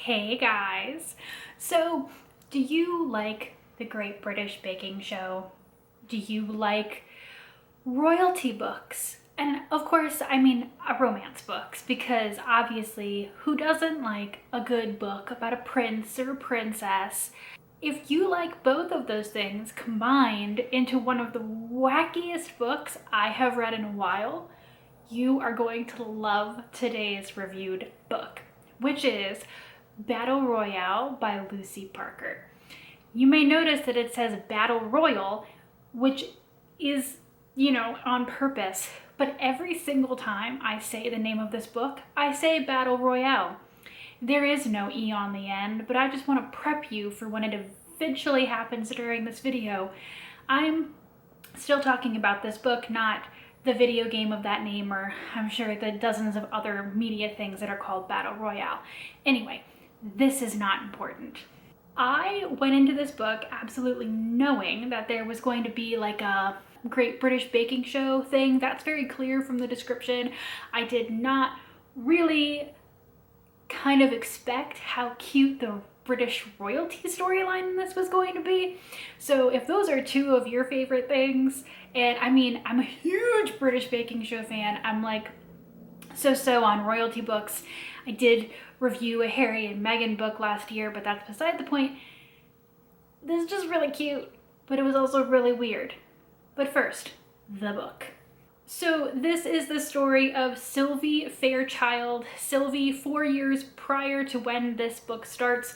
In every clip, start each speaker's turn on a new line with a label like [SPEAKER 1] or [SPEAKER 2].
[SPEAKER 1] Hey guys! So, do you like the Great British Baking Show? Do you like royalty books? And of course, I mean romance books, because obviously, who doesn't like a good book about a prince or a princess? If you like both of those things combined into one of the wackiest books I have read in a while, you are going to love today's reviewed book, which is Battle Royale by Lucy Parker. You may notice that it says Battle Royal, which is, on purpose, but every single time I say the name of this book, I say Battle Royale. There is no E on the end, but I just want to prep you for when it eventually happens during this video. I'm still talking about this book, not the video game of that name, or I'm sure the dozens of other media things that are called Battle Royale. Anyway, this is not important. I went into this book absolutely knowing that there was going to be like a Great British Baking Show thing. That's very clear from the description. I did not really kind of expect how cute the British royalty storyline in this was going to be. So if those are two of your favorite things, and I mean, I'm a huge British Baking Show fan. I'm like so on royalty books. I did review a Harry and Meghan book last year, but that's beside the point. This is just really cute, but it was also really weird. But first, the book. So this is the story of Sylvie Fairchild. Sylvie, 4 years prior to when this book starts,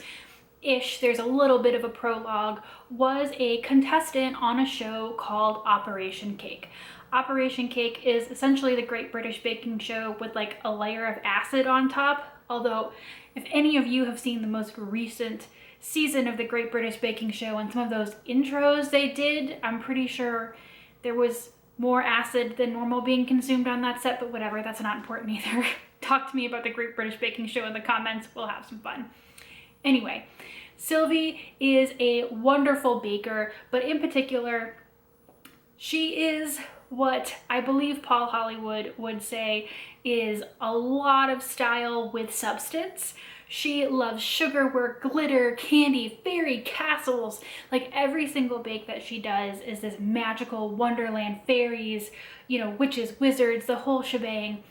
[SPEAKER 1] there's a little bit of a prologue, was a contestant on a show called Operation Cake. Operation Cake is essentially the Great British Baking Show with like a layer of acid on top. Although, if any of you have seen the most recent season of the Great British Baking Show and some of those intros they did, I'm pretty sure there was more acid than normal being consumed on that set, but whatever, that's not important either. Talk to me about the Great British Baking Show in the comments, we'll have some fun. Anyway, Sylvie is a wonderful baker, but in particular, she is what I believe Paul Hollywood would say is a lot of style with substance. She loves sugarwork, glitter, candy, fairy castles. Like every single bake that she does is this magical wonderland, fairies, witches, wizards, the whole shebang.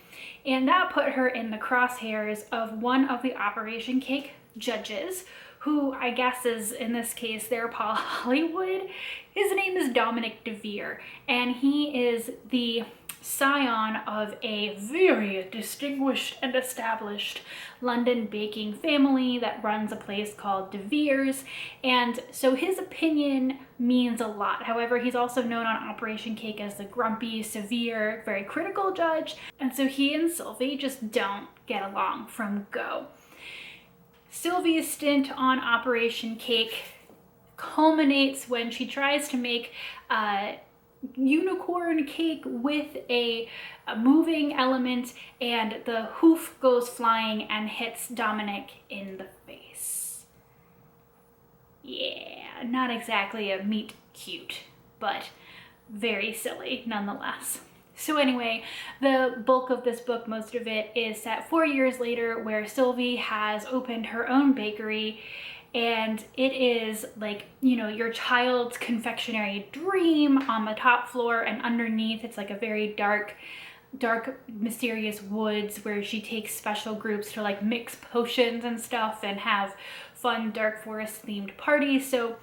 [SPEAKER 1] And that put her in the crosshairs of one of the Operation Cake judges, who I guess is, in this case, their Paul Hollywood. His name is Dominic DeVere, and he is the scion of a very distinguished and established London baking family that runs a place called DeVere's, and so his opinion means a lot. However, he's also known on Operation Cake as the grumpy, severe, very critical judge, and so he and Sylvie just don't get along from go. Sylvie's stint on Operation Cake culminates when she tries to make a unicorn cake with a moving element, and the hoof goes flying and hits Dominic in the face. Yeah, not exactly a meet cute, but very silly nonetheless. So anyway, the bulk of this book, most of it, is set 4 years later, where Sylvie has opened her own bakery, and it is like, your child's confectionery dream on the top floor, and underneath it's like a very dark, mysterious woods where she takes special groups to like mix potions and stuff and have fun dark forest themed parties. So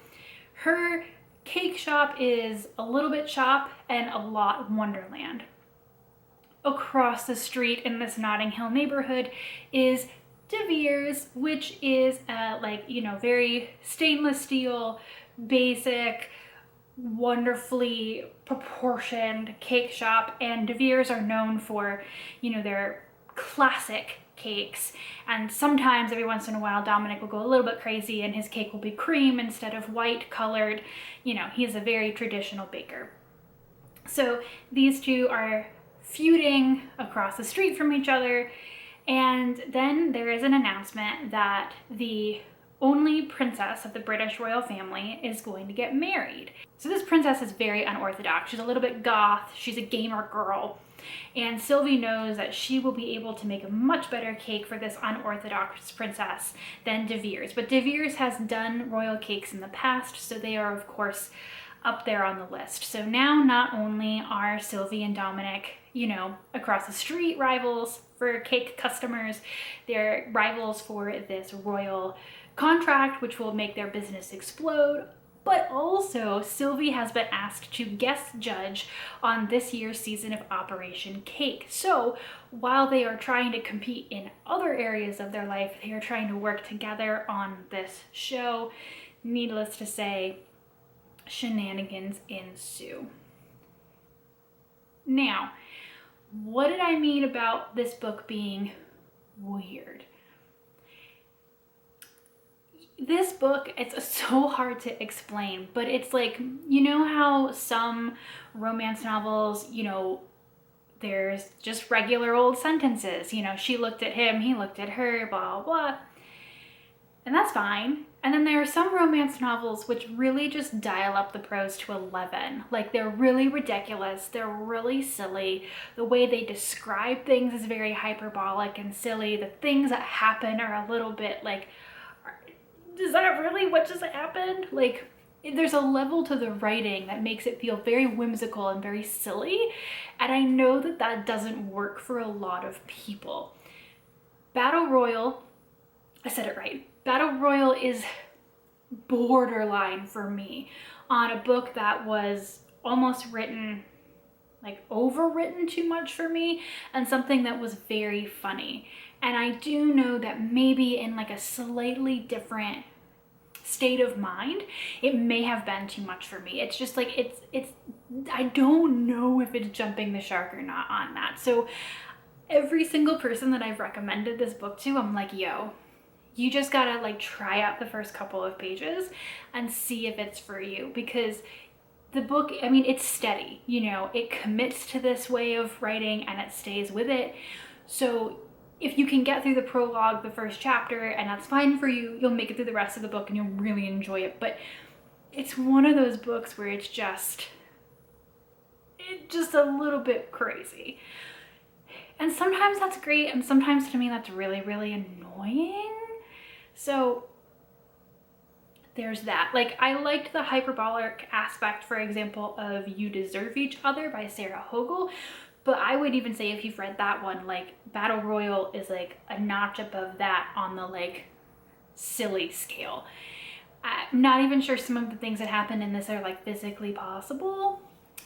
[SPEAKER 1] her cake shop is a little bit shop and a lot wonderland. Across the street in this Notting Hill neighborhood is DeVere's, which is very stainless steel, basic, wonderfully proportioned cake shop. And DeVere's are known for, their classic cakes, and sometimes every once in a while Dominic will go a little bit crazy and his cake will be cream instead of white colored. He's a very traditional baker. So these two are feuding across the street from each other, and then there is an announcement that the only princess of the British royal family is going to get married. So this princess is very unorthodox. She's a little bit goth, she's a gamer girl, And Sylvie knows that she will be able to make a much better cake for this unorthodox princess than De Vere's. But De Vere's has done royal cakes in the past, so they are, of course, up there on the list. So now not only are Sylvie and Dominic, you know, across the street rivals for cake customers, they're rivals for this royal contract, which will make their business explode. But also, Sylvie has been asked to guest judge on this year's season of Operation Cake. So while they are trying to compete in other areas of their life, they are trying to work together on this show. Needless to say, shenanigans ensue. Now, what did I mean about this book being weird? This book, it's so hard to explain, but it's like, you know how some romance novels, you know, there's just regular old sentences, you know, she looked at him, he looked at her, blah, blah, blah. And that's fine. And then there are some romance novels which really just dial up the prose to 11. Like, they're really ridiculous, they're really silly. The way they describe things is very hyperbolic and silly. The things that happen are a little bit like, is that really what just happened? Like, there's a level to the writing that makes it feel very whimsical and very silly. And I know that that doesn't work for a lot of people. Battle Royal, I said it right. Battle Royal is borderline for me on a book that was almost written, like overwritten too much for me, and something that was very funny. And I do know that maybe in like a slightly different state of mind, it may have been too much for me. It's just like, it's I don't know if it's jumping the shark or not on that. So every single person that I've recommended this book to, I'm like, yo, you just gotta like try out the first couple of pages and see if it's for you, because the book, I mean, it's steady, you know, it commits to this way of writing and it stays with it. So if you can get through the prologue, the first chapter, and that's fine for you, you'll make it through the rest of the book and you'll really enjoy it. But it's one of those books where it's just a little bit crazy. And sometimes that's great, and sometimes to me that's really, really annoying. So there's that. Like, I liked the hyperbolic aspect, for example, of You Deserve Each Other by Sarah Hogel. But I would even say, if you've read that one, like, Battle Royal is like a notch above that on the like silly scale. I'm not even sure some of the things that happen in this are like physically possible,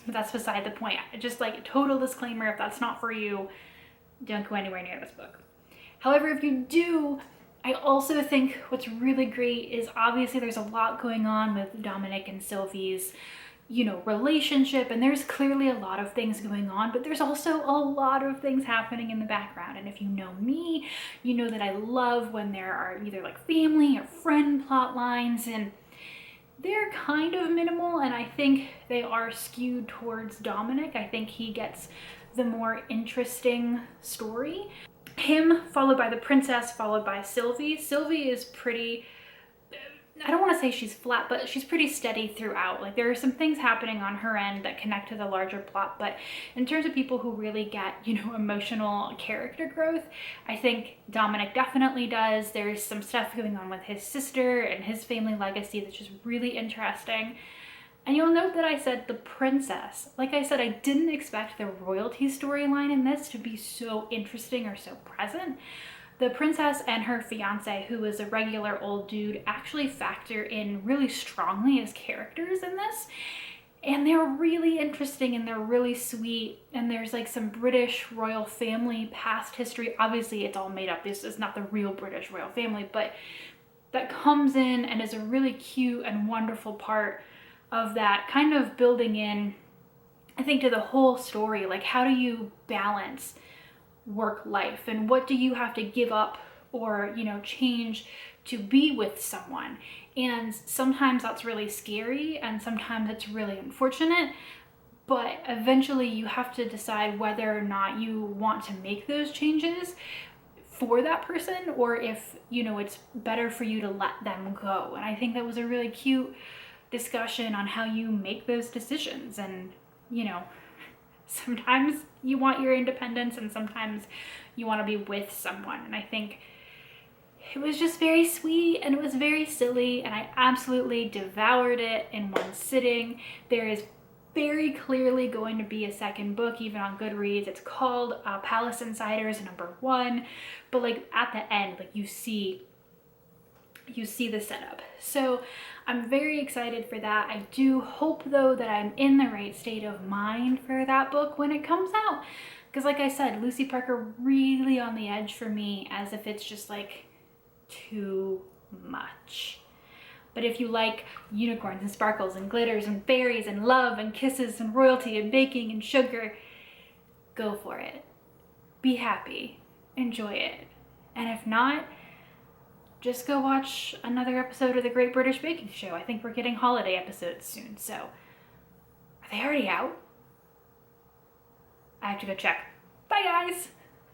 [SPEAKER 1] but that's beside the point. Just like, total disclaimer, if that's not for you, don't go anywhere near this book. However, if you do, I also think what's really great is, obviously there's a lot going on with Dominic and Sylvie's, you know, relationship, and there's clearly a lot of things going on, but there's also a lot of things happening in the background. And if you know me, you know that I love when there are either like family or friend plot lines, and they're kind of minimal, and I think they are skewed towards Dominic. I think he gets the more interesting story. Him, followed by the princess, followed by Sylvie. Sylvie is pretty, I don't want to say she's flat, but she's pretty steady throughout. Like, there are some things happening on her end that connect to the larger plot, but in terms of people who really get, you know, emotional character growth, I think Dominic definitely does. There's some stuff going on with his sister and his family legacy that's just really interesting. And you'll note that I said the princess. Like I said, I didn't expect the royalty storyline in this to be so interesting or so present. The princess and her fiance, who is a regular old dude, actually factor in really strongly as characters in this. And they're really interesting and they're really sweet. And there's like some British royal family past history. Obviously, it's all made up. This is not the real British royal family, but that comes in and is a really cute and wonderful part of that, kind of building in, I think, to the whole story. Like, how do you balance work life, and what do you have to give up or, you know, change to be with someone? And sometimes that's really scary and sometimes it's really unfortunate, but eventually you have to decide whether or not you want to make those changes for that person, or if, you know, it's better for you to let them go. And I think that was a really cute discussion on how you make those decisions. And, you know, Sometimes you want your independence and sometimes you want to be with someone. And I think it was just very sweet and it was very silly, and I absolutely devoured it in one sitting. There is very clearly going to be a second book, even on Goodreads. It's called Palace Insiders #1, but like at the end, like you see the setup. So I'm very excited for that. I do hope though that I'm in the right state of mind for that book when it comes out, because like I said, Lucy Parker really on the edge for me, as if it's just like too much. But if you like unicorns and sparkles and glitters and fairies and love and kisses and royalty and baking and sugar, go for it. Be happy. Enjoy it. And if not, just go watch another episode of the Great British Baking Show. I think we're getting holiday episodes soon, so are they already out? I have to go check. Bye, guys!